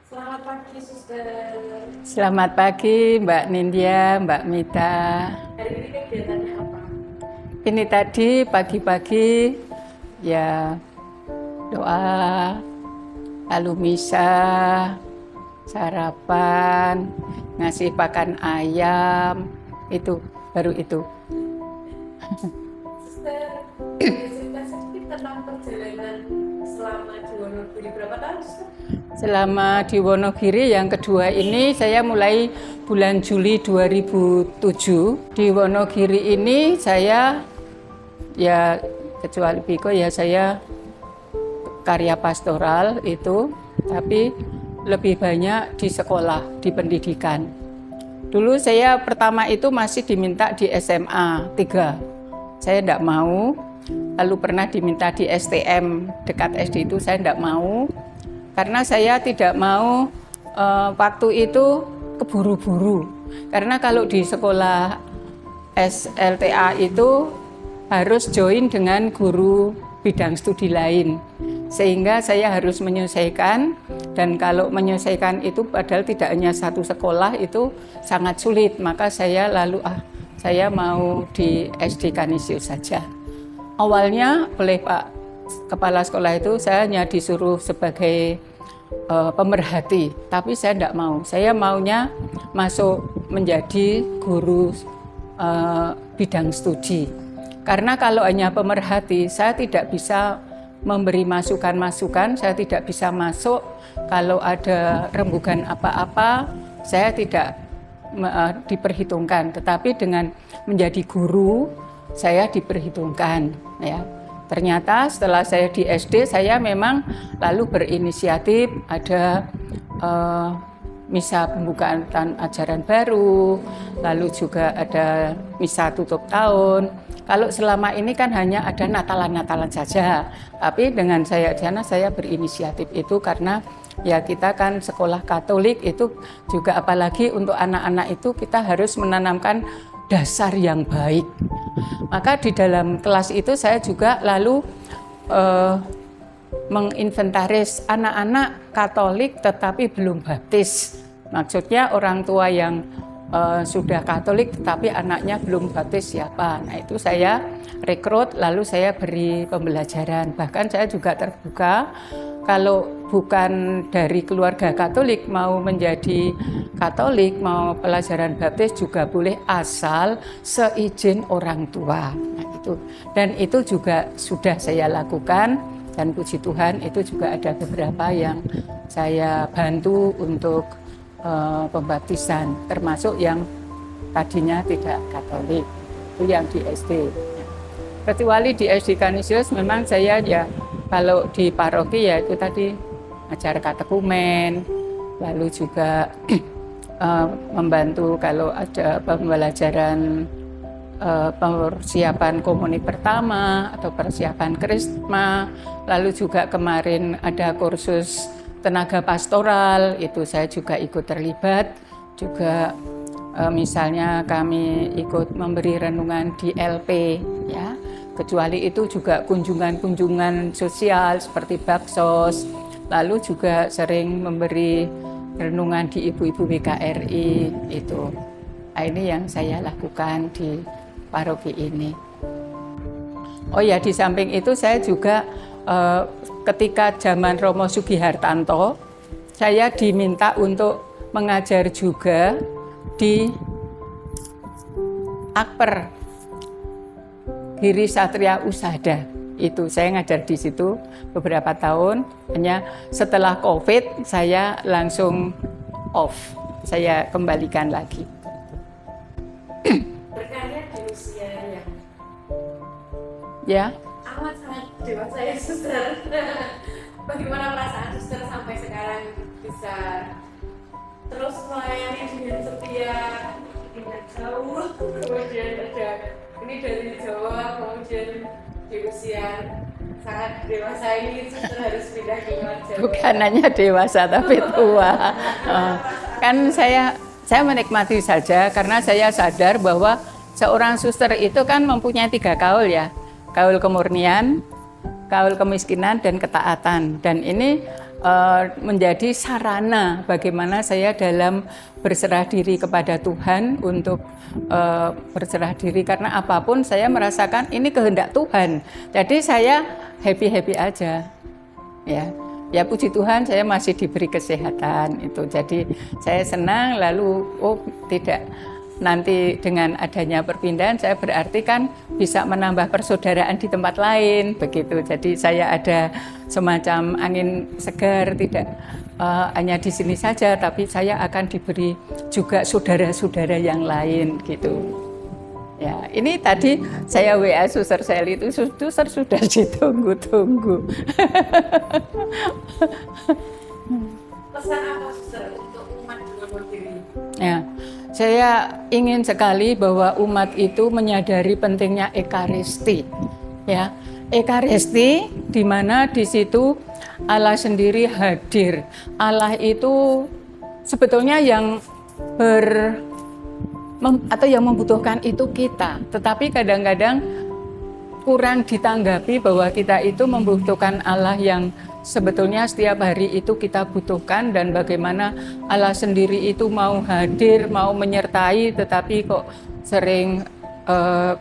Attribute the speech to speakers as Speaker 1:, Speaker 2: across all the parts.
Speaker 1: Selamat pagi, Suster.
Speaker 2: Selamat pagi Mbak Nindya, Mbak Mita.
Speaker 1: Hari ini kegiatannya apa?
Speaker 2: Ini tadi pagi-pagi ya doa, lalu misa, sarapan, ngasih pakan ayam, itu baru itu.
Speaker 1: Suster, boleh cerita sedikit tentang perjalanan selama di Wonogiri berapa tahun, Suster?
Speaker 2: Selama di Wonogiri yang kedua ini saya mulai bulan Juli 2007. Di Wonogiri ini saya ya kecuali Biko ya saya karya pastoral itu, tapi lebih banyak di sekolah, di pendidikan. Dulu saya pertama itu masih diminta di SMA 3. Saya tidak mau. Lalu pernah diminta di STM dekat SD itu saya tidak mau. Karena saya tidak mau waktu itu keburu-buru. Karena kalau di sekolah SLTA itu harus join dengan guru bidang studi lain. Sehingga saya harus menyesuaikan, dan kalau menyesuaikan itu padahal tidak hanya satu sekolah itu sangat sulit. Maka saya lalu saya mau di SD Kanisius saja. Awalnya oleh Pak Kepala Sekolah itu saya hanya disuruh sebagai pemerhati, tapi saya tidak mau. Saya maunya masuk menjadi guru bidang studi. Karena kalau hanya pemerhati, saya tidak bisa memberi masukan-masukan, saya tidak bisa masuk. Kalau ada rembugan apa-apa, saya tidak diperhitungkan. Tetapi dengan menjadi guru, saya diperhitungkan. Ya. Ternyata setelah saya di SD, saya memang lalu berinisiatif ada misa pembukaan tahun ajaran baru, lalu juga ada misa tutup tahun. Kalau selama ini kan hanya ada Natalan-Natalan saja, tapi dengan saya di sana saya berinisiatif itu karena ya kita kan sekolah Katolik itu juga, apalagi untuk anak-anak itu kita harus menanamkan dasar yang baik. Maka di dalam kelas itu saya juga lalu menginventaris anak-anak Katolik tetapi belum baptis. Maksudnya orang tua yang sudah Katolik tetapi anaknya belum baptis siapa. Nah itu saya rekrut, lalu saya beri pembelajaran. Bahkan saya juga terbuka, kalau bukan dari keluarga Katolik mau menjadi Katolik, mau pelajaran baptis juga boleh asal seizin orang tua. Nah itu, dan itu juga sudah saya lakukan, dan puji Tuhan itu juga ada beberapa yang saya bantu untuk pembaptisan, termasuk yang tadinya tidak Katolik, itu yang di SD. Kecuali di SD Kanisius memang saya ya kalau di paroki ya itu tadi ajar katekumen, lalu juga membantu kalau ada pembelajaran persiapan komuni pertama atau persiapan krisma, lalu juga kemarin ada kursus tenaga pastoral, itu saya juga ikut terlibat, juga misalnya kami ikut memberi renungan di LP ya. Kecuali itu juga kunjungan-kunjungan sosial seperti baksos, lalu juga sering memberi renungan di ibu-ibu BKRI itu. Nah, ini yang saya lakukan di paroki ini. Oh ya, di samping itu saya juga ketika zaman Romo Sugihartanto, saya diminta untuk mengajar juga di Akper Giri Satria Usada. Itu saya ngajar di situ beberapa tahun. Hanya setelah COVID saya langsung off. Saya kembalikan lagi.
Speaker 1: Berkarya di usia yang
Speaker 2: Ya.
Speaker 1: amat sangat dewasa ya, Suster. Bagaimana perasaan Suster sampai sekarang bisa terus melayani dengan setia, tidak jauh, kemudian ada ini dari Jawa, kemudian di usia sangat dewasa ini Suster harus pindah ke luar Jawa.
Speaker 2: Bukan hanya dewasa tapi tua. Kan saya menikmati saja karena saya sadar bahwa seorang suster itu kan mempunyai 3 kaul ya. Kaul kemurnian, kaul kemiskinan, dan ketaatan. Dan ini menjadi sarana bagaimana saya dalam berserah diri kepada Tuhan untuk berserah diri, karena apapun saya merasakan ini kehendak Tuhan. Jadi saya happy aja, ya. Ya puji Tuhan saya masih diberi kesehatan itu. Jadi saya senang, lalu tidak, nanti dengan adanya perpindahan saya berarti kan bisa menambah persaudaraan di tempat lain begitu. Jadi saya ada semacam angin segar, tidak hanya di sini saja, tapi saya akan diberi juga saudara-saudara yang lain gitu. Ya, ini tadi saya WA Suster Sally itu, Suster sudah ditunggu-tunggu.
Speaker 1: Pesan apa Suster untuk umat Wonogiri?
Speaker 2: Ya, saya ingin sekali bahwa umat itu menyadari pentingnya Ekaristi. Ya, Ekaristi di mana di situ Allah sendiri hadir. Allah itu sebetulnya yang yang membutuhkan itu kita, tetapi kadang-kadang kurang ditanggapi bahwa kita itu membutuhkan Allah yang sebetulnya setiap hari itu kita butuhkan, dan bagaimana Allah sendiri itu mau hadir, mau menyertai, tetapi kok sering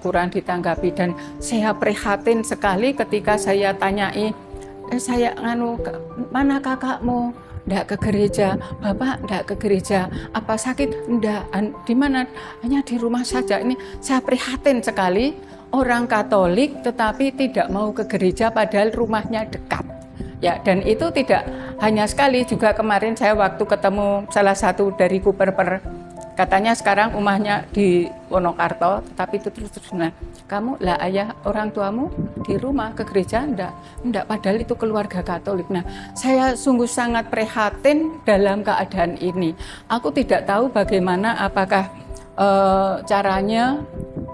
Speaker 2: kurang ditanggapi. Dan saya prihatin sekali ketika saya tanyai, mana kakakmu? Nggak ke gereja, bapak nggak ke gereja, apa sakit? Nggak, di mana? Hanya di rumah saja. Ini saya prihatin sekali, orang Katolik tetapi tidak mau ke gereja padahal rumahnya dekat. Ya, dan itu tidak hanya sekali, juga kemarin saya waktu ketemu salah satu dari Cooper, katanya sekarang rumahnya di Wonokarto, tetapi itu terus nah, kamu lah ayah orang tuamu di rumah ke gereja enggak, padahal itu keluarga Katolik. Nah, saya sungguh sangat prihatin dalam keadaan ini. Aku tidak tahu bagaimana, apakah caranya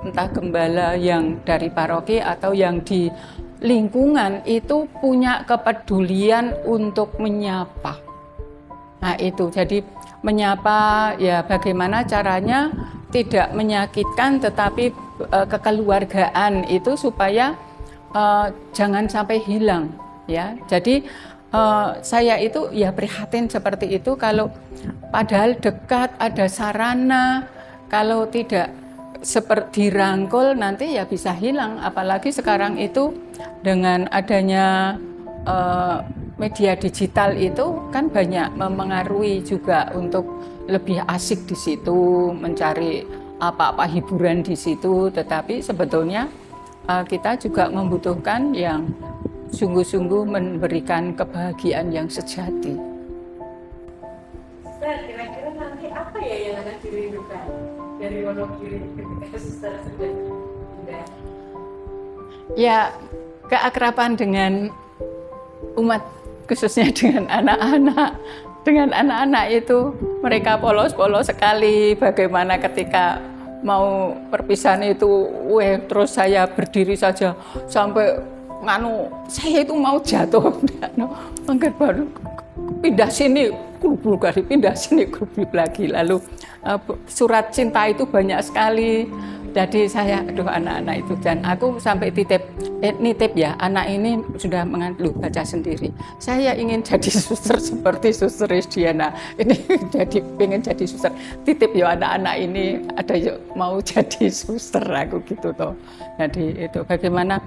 Speaker 2: entah gembala yang dari paroki atau yang di lingkungan itu punya kepedulian untuk menyapa. Nah itu, jadi menyapa ya bagaimana caranya tidak menyakitkan, tetapi kekeluargaan itu supaya jangan sampai hilang ya. Jadi saya itu ya prihatin seperti itu, kalau padahal dekat ada sarana, kalau tidak seperti dirangkul nanti ya bisa hilang. Apalagi sekarang itu dengan adanya media digital itu kan banyak memengaruhi juga untuk lebih asik di situ, mencari apa-apa hiburan di situ, tetapi sebetulnya kita juga membutuhkan yang sungguh-sungguh memberikan kebahagiaan yang sejati.
Speaker 1: Suster, kira-kira nanti apa ya yang akan dirindukan dari Wonogiri ketika Suster sudah pindah?
Speaker 2: Ya, keakraban dengan umat, khususnya dengan anak-anak. Dengan anak-anak itu mereka polos-polos sekali. Bagaimana ketika mau perpisahan itu, terus saya berdiri saja sampai saya itu mau jatuh. Mungkin baru pindah sini, grup lagi, pindah sini, grup lagi. Lalu surat cinta itu banyak sekali. Jadi saya, anak-anak itu, dan aku sampai nitip ya, anak ini sudah baca sendiri. Saya ingin jadi suster seperti Suster Rizdiana. Ini pengen jadi suster. Titip ya anak-anak ini, ada yuk mau jadi suster, aku gitu toh. Jadi itu bagaimana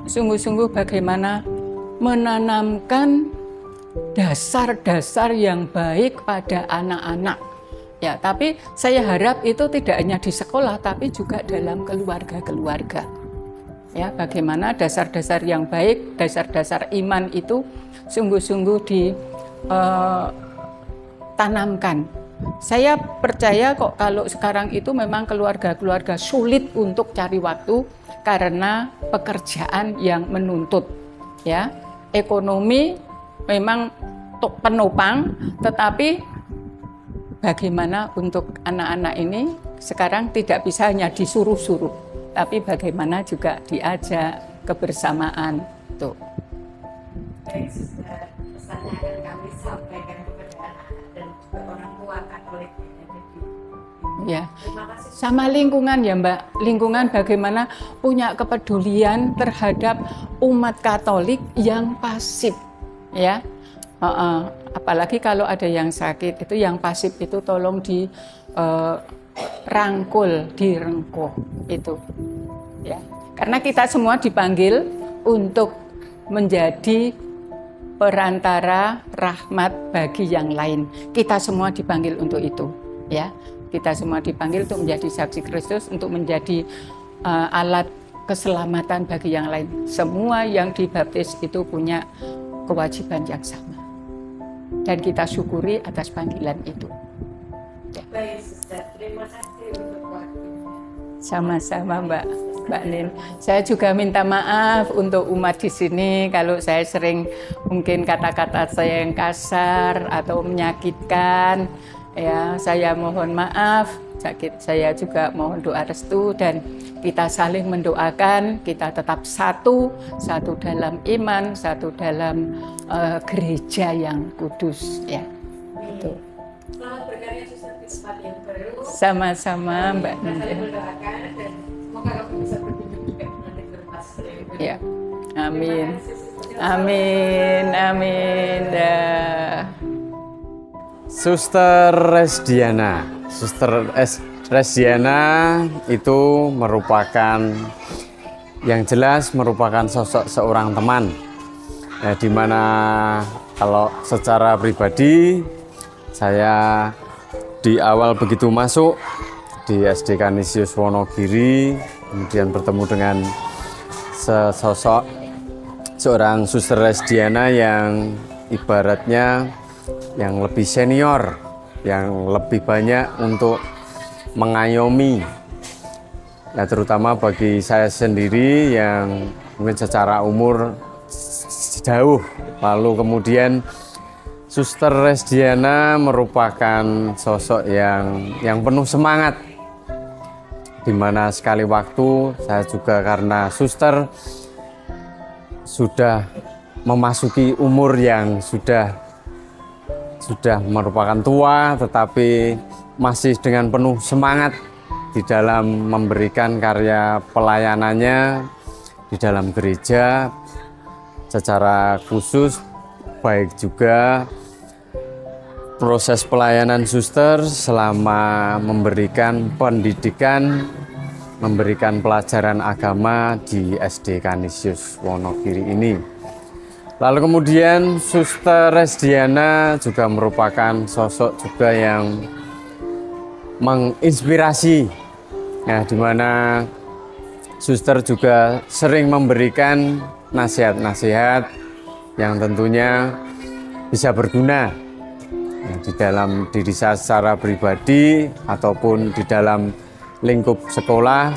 Speaker 2: sungguh-sungguh bagaimana menanamkan dasar-dasar yang baik pada anak-anak. Ya, tapi saya harap itu tidak hanya di sekolah, tapi juga dalam keluarga-keluarga. Ya, bagaimana dasar-dasar yang baik, dasar-dasar iman itu sungguh-sungguh ditanamkan. Saya percaya kok kalau sekarang itu memang keluarga-keluarga sulit untuk cari waktu karena pekerjaan yang menuntut. Ya, ekonomi memang penopang, tetapi bagaimana untuk anak-anak ini sekarang tidak bisa hanya disuruh-suruh, tapi bagaimana juga diajak kebersamaan. Tuh.
Speaker 1: Baik, Suster, pesannya akan kami sampaikan kepada anak-anak dan juga orang tua Katolik yang ada di
Speaker 2: Ya,
Speaker 1: terima kasih.
Speaker 2: sama lingkungan ya Mbak, lingkungan bagaimana punya kepedulian terhadap umat Katolik yang pasif, ya. Apalagi kalau ada yang sakit, itu yang pasif itu tolong dirangkul, direngkuh itu. Ya. Karena kita semua dipanggil untuk menjadi perantara rahmat bagi yang lain. Kita semua dipanggil untuk itu, ya. Kita semua dipanggil untuk menjadi saksi Kristus, untuk menjadi alat keselamatan bagi yang lain. Semua yang dibaptis itu punya kewajiban yang sama. Dan kita syukuri atas panggilan itu. Ya.
Speaker 1: Baik, Suster. Terima kasih untuk waktunya.
Speaker 2: Sama-sama, Mbak Nin. Saya juga minta maaf untuk umat di sini kalau saya sering mungkin kata-kata saya yang kasar atau menyakitkan. Ya, saya mohon maaf. Saya juga mohon doa restu dan kita saling mendoakan. Kita tetap satu dalam iman, satu dalam gereja yang kudus. Ya, itu.
Speaker 1: Selamat berkarya Suster di tempat yang baru.
Speaker 2: Sama-sama, Mbak Nin.
Speaker 1: Saya mendoakan dan semoga kamu bisa berkunjung juga nanti ke rumah Suster yang baru.
Speaker 2: Ya, amin.
Speaker 1: Terima kasih, Suster.
Speaker 2: Amin, amin. Dah.
Speaker 3: Suster Resdiana. Suster Resdiana itu merupakan, yang jelas merupakan sosok seorang teman. Di mana kalau secara pribadi saya di awal begitu masuk di SD Kanisius Wonogiri, kemudian bertemu dengan sesosok seorang Suster Resdiana yang ibaratnya yang lebih senior, yang lebih banyak untuk mengayomi. Nah, terutama bagi saya sendiri yang mungkin secara umur jauh. Lalu kemudian Suster Resdiana merupakan sosok yang penuh semangat. Di mana sekali waktu saya juga karena Suster sudah memasuki umur yang sudah merupakan tua, tetapi masih dengan penuh semangat di dalam memberikan karya pelayanannya di dalam gereja secara khusus, baik juga proses pelayanan Suster selama memberikan pendidikan, memberikan pelajaran agama di SD Kanisius Wonogiri ini. Lalu kemudian Suster Resdiana juga merupakan sosok juga yang menginspirasi, ya, di mana Suster juga sering memberikan nasihat-nasihat yang tentunya bisa berguna, ya, di dalam diri saya secara pribadi ataupun di dalam lingkup sekolah,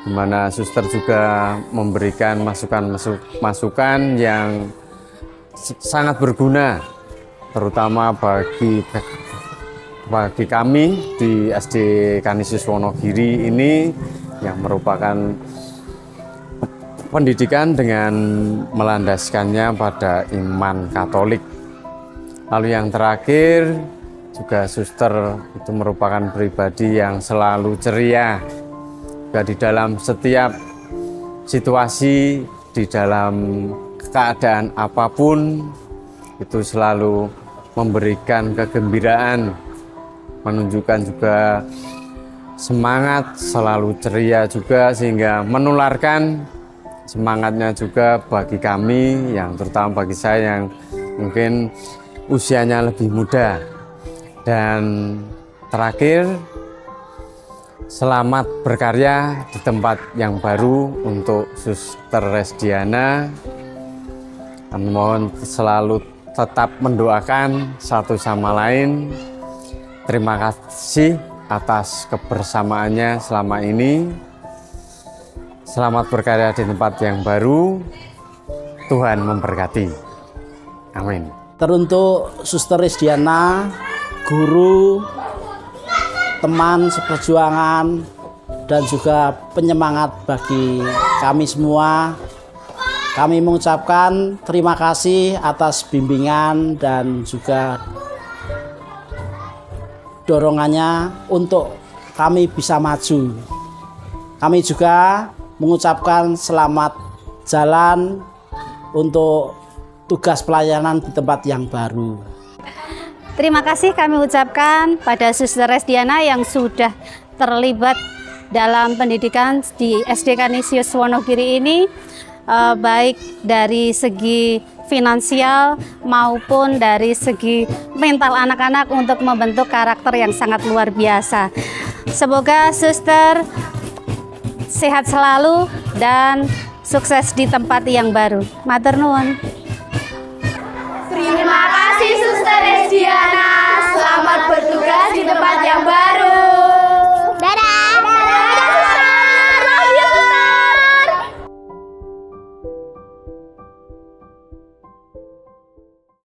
Speaker 3: di mana Suster juga memberikan masukan yang sangat berguna, terutama bagi kami di SD Kanisius Wonogiri ini yang merupakan pendidikan dengan melandaskannya pada iman Katolik. Lalu yang terakhir juga Suster itu merupakan pribadi yang selalu ceria, juga di dalam setiap situasi, di dalam keadaan apapun itu selalu memberikan kegembiraan, menunjukkan juga semangat, selalu ceria juga, sehingga menularkan semangatnya juga bagi kami, yang terutama bagi saya yang mungkin usianya lebih muda. Dan terakhir, selamat berkarya di tempat yang baru untuk Suster Resdiana. Kami mohon selalu tetap mendoakan satu sama lain. Terima kasih atas kebersamaannya selama ini. Selamat berkarya di tempat yang baru. Tuhan memberkati. Amin.
Speaker 4: Teruntuk Suster Resdiana, guru, teman seperjuangan, dan juga penyemangat bagi kami semua. Kami mengucapkan terima kasih atas bimbingan dan juga dorongannya untuk kami bisa maju. Kami juga mengucapkan selamat jalan untuk tugas pelayanan di tempat yang baru.
Speaker 5: Terima kasih kami ucapkan pada Suster Resdiana yang sudah terlibat dalam pendidikan di SD Kanisius Wonogiri ini, baik dari segi finansial maupun dari segi mental anak-anak untuk membentuk karakter yang sangat luar biasa. Semoga Suster sehat selalu dan sukses di tempat yang baru. Matur nuwun.